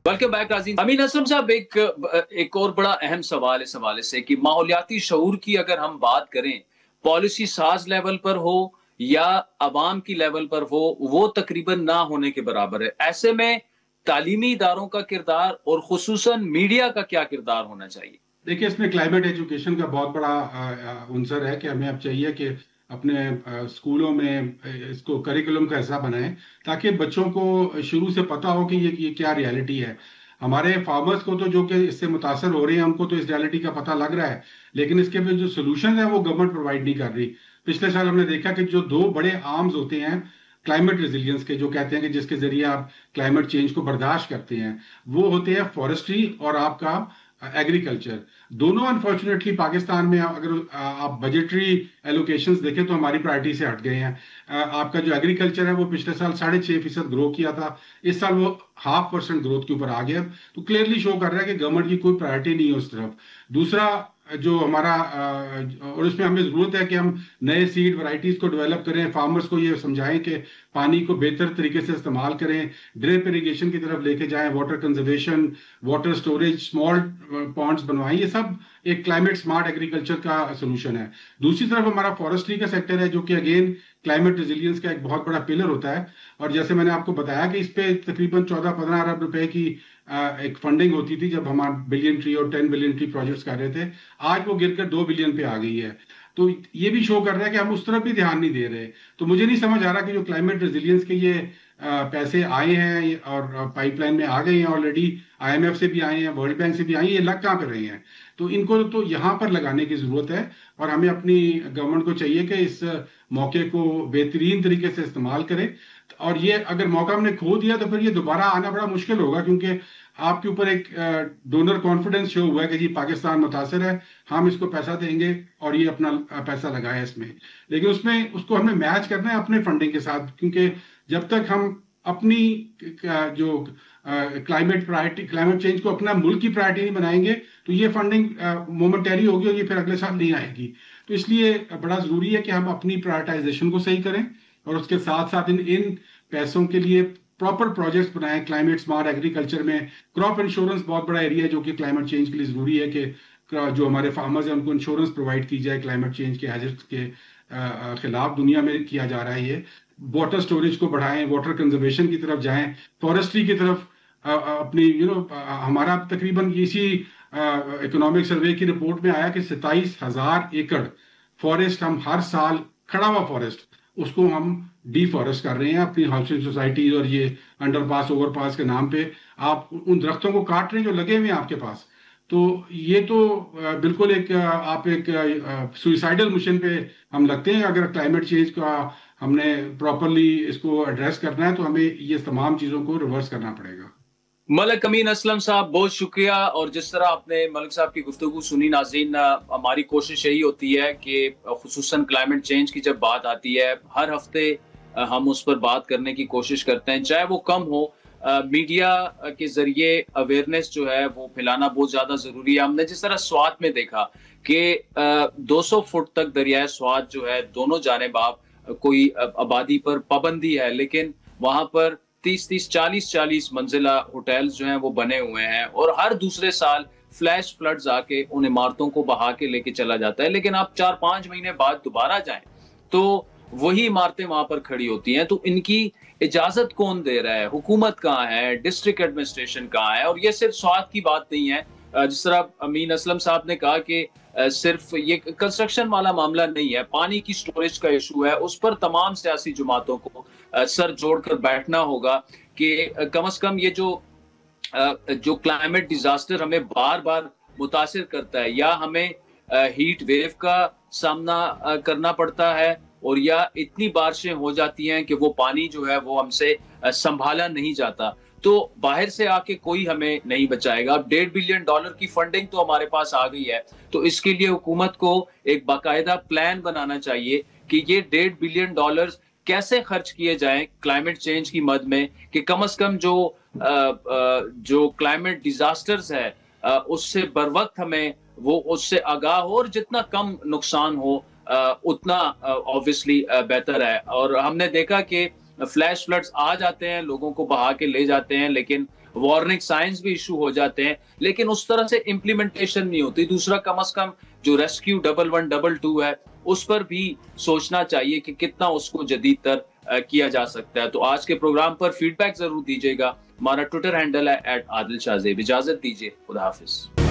Welcome back Rajeev. Amin Aslam साहब, एक और बड़ा अहम सवाल इस हवाले से कि माहौलियाती शऊर की अगर हम बात करें, पॉलिसी साज लेवल पर हो या अवाम की लेवल पर हो, वो तकरीबन ना होने के बराबर है। ऐसे में तालीमी इदारों का किरदार और खुसूसन मीडिया का क्या किरदार होना चाहिए? देखिए, इसमें क्लाइमेट एजुकेशन का बहुत बड़ा अंसर है कि हमें अब चाहिए कि अपने स्कूलों में इसको करिकुलम का हिस्सा बनाएं, ताकि बच्चों को शुरू से पता हो कि ये क्या रियलिटी है। हमारे फार्मर्स को तो जो कि इससे मुतासर हो रहे हैं, उनको तो इस रियलिटी का पता लग रहा है, लेकिन इसके भी जो सोल्यूशन है वो गवर्नमेंट प्रोवाइड नहीं कर रही। पिछले साल हमने देखा कि जो दो बड़े आर्म्स होते हैं क्लाइमेट रेजिलियंस के, जो कहते हैं कि जिसके जरिए आप क्लाइमेट चेंज को बर्दाश्त करते हैं, वो होते हैं फॉरेस्ट्री और आपका एग्रीकल्चर। दोनों अनफॉर्चुनेटली पाकिस्तान में अगर आप बजटरी एलोकेशंस देखें तो हमारी प्रायोरिटी से हट गए हैं। आपका जो एग्रीकल्चर है वो पिछले साल 6.5% ग्रो किया था, इस साल वो 0.5% ग्रोथ के ऊपर आ गया। तो क्लियरली शो कर रहा है कि गवर्नमेंट की कोई प्रायोरिटी नहीं है उस तरफ। दूसरा, जो हमारा और इसमें हमें जरूरत है कि हम नए सीड वैरायटीज को डेवलप करें, फार्मर्स को ये समझाएं कि पानी को बेहतर तरीके से इस्तेमाल करें, ड्रिप इरिगेशन की तरफ लेके जाएं, water conservation, water storage, small ponds बनवाएं। ये सब एक क्लाइमेट स्मार्ट एग्रीकल्चर का सोल्यूशन है। दूसरी तरफ हमारा फॉरेस्ट्री का सेक्टर है, जो कि अगेन क्लाइमेट रेजिलियंस का एक बहुत बड़ा पिलर होता है। और जैसे मैंने आपको बताया कि इस पे तकरीबन 14-15 अरब रुपए की एक फंडिंग होती थी जब हम बिलियन ट्री और 10 बिलियन ट्री प्रोजेक्ट्स कर रहे थे। आज वो गिरकर 2 बिलियन पे आ गई है। तो ये भी शो कर रहा है कि हम उस तरफ भी ध्यान नहीं दे रहे। तो मुझे नहीं समझ आ रहा कि जो क्लाइमेट रेजिलियंस के ये पैसे आए हैं और पाइपलाइन में आ गए हैं ऑलरेडी, आईएमएफ से भी आए हैं, वर्ल्ड बैंक से भी आए हैं, ये लग कहाँ कर रहे हैं? तो इनको तो यहाँ पर लगाने की जरूरत है। और हमें अपनी गवर्नमेंट को चाहिए कि इस मौके को बेहतरीन तरीके से इस्तेमाल करे। और ये अगर मौका हमने खो दिया तो फिर ये दोबारा आना बड़ा मुश्किल होगा, क्योंकि आपके ऊपर एक डोनर कॉन्फिडेंस शो हुआ है कि जी पाकिस्तान मुतासर है, हम इसको पैसा देंगे और ये अपना पैसा लगाए इसमें। लेकिन उसमें उसको हमें मैच करना है अपने फंडिंग के साथ, क्योंकि जब तक हम अपनी जो क्लाइमेट प्रायोरिटी, क्लाइमेट चेंज को अपना मुल्क की प्रायोरिटी नहीं बनाएंगे, तो ये फंडिंग मोमेंटरी होगी और ये फिर अगले साल नहीं आएगी। तो इसलिए बड़ा जरूरी है कि हम अपनी प्रायोरिटाइजेशन को सही करें और उसके साथ साथ इन पैसों के लिए प्रॉपर प्रोजेक्ट्स बनाएं। क्लाइमेट स्मार्ट एग्रीकल्चर में क्रॉप इंश्योरेंस बहुत बड़ा एरिया है, जो कि क्लाइमेट चेंज के लिए जरूरी है कि जो हमारे फार्मर्स हैं उनको इंश्योरेंस प्रोवाइड की जाए। क्लाइमेट चेंज के हैजर्ड्स के खिलाफ दुनिया में किया जा रहा है ये। वाटर स्टोरेज को बढ़ाएं, वाटर कंजर्वेशन की तरफ जाएं, फॉरेस्ट्री की तरफ अपनी हमारा तकरीबन इसी इकोनॉमिक सर्वे की रिपोर्ट में आया कि 27,000 एकड़ फॉरेस्ट हम हर साल, खड़ा हुआ फॉरेस्ट, उसको हम डिफॉरेस्ट कर रहे हैं अपनी हाउसिंग सोसाइटी और ये अंडरपास ओवरपास के नाम पे। आप उन दरख्तों को काट रहे हैं जो लगे हुए हैं आपके पास। तो ये तो बिल्कुल आप एक सुइसाइडल मिशन पे हम लगते हैं। अगर क्लाइमेट चेंज का हमने प्रॉपरली इसको एड्रेस करना है तो हमें ये तमाम चीजों को रिवर्स करना पड़ेगा। मलक अमीन असलम साहब, बहुत शुक्रिया। और जिस तरह आपने मलक साहब की गुफ्तगू सुनी, नाज़रीन, हमारी कोशिश यही होती है कि खुसूसन क्लाइमेट चेंज की जब बात आती है, हर हफ्ते हम उस पर बात करने की कोशिश करते हैं, चाहे वो कम हो। मीडिया के जरिए अवेयरनेस जो है वो फैलाना बहुत ज्यादा जरूरी है। हमने जिस तरह स्वात में देखा कि 200 फुट तक दरियाए स्वात जो है, दोनों जानिब आप कोई आबादी पर पाबंदी है, लेकिन वहां पर 30-30, 40-40 मंजिला होटल्स जो हैं वो बने हुए हैं और हर दूसरे साल फ्लैश फ्लड्स आके उन इमारतों को बहा के लेके चला जाता है। लेकिन आप 4-5 महीने बाद दोबारा जाएं तो वही इमारतें वहां पर खड़ी होती हैं। तो इनकी इजाजत कौन दे रहा है? हुकूमत कहाँ है? डिस्ट्रिक्ट एडमिनिस्ट्रेशन कहाँ है? और ये सिर्फ स्वाद की बात नहीं है। जिस तरह अमीन असलम साहब ने कहा कि सिर्फ ये कंस्ट्रक्शन वाला मामला नहीं है, पानी की स्टोरेज का इशू है, उस पर तमाम सियासी जमातों को सर जोड़कर बैठना होगा कि कम से कम ये जो क्लाइमेट डिजास्टर हमें बार बार मुतासिर करता है, या हमें हीट वेव का सामना करना पड़ता है, और या इतनी बारिशें हो जाती हैं कि वो पानी जो है वो हमसे संभाला नहीं जाता, तो बाहर से आके कोई हमें नहीं बचाएगा। अब $1.5 बिलियन की फंडिंग तो हमारे पास आ गई है, तो इसके लिए हुकूमत को एक बाकायदा प्लान बनाना चाहिए कि ये $1.5 बिलियन कैसे खर्च किए जाएं क्लाइमेट चेंज की मद में, कि कम से कम जो क्लाइमेट डिजास्टर्स है उससे बर वक्त हमें वो उससे आगाह हो, और जितना कम नुकसान हो उतना ऑब्वियसली बेहतर है। और हमने देखा कि फ्लैश फ्लड्स आ जाते हैं, लोगों को बहा के ले जाते हैं, लेकिन वार्निंग साइंस भी इशू हो जाते हैं, लेकिन उस तरह से इम्प्लीमेंटेशन नहीं होती। दूसरा, कम से कम जो रेस्क्यू 1112 है उस पर भी सोचना चाहिए कि कितना उसको जदीद तर किया जा सकता है। तो आज के प्रोग्राम पर फीडबैक जरूर दीजिएगा। हमारा ट्विटर हैंडल है @आदिल शाहजेब। इजाजत दीजिए, खुदा हाफिज।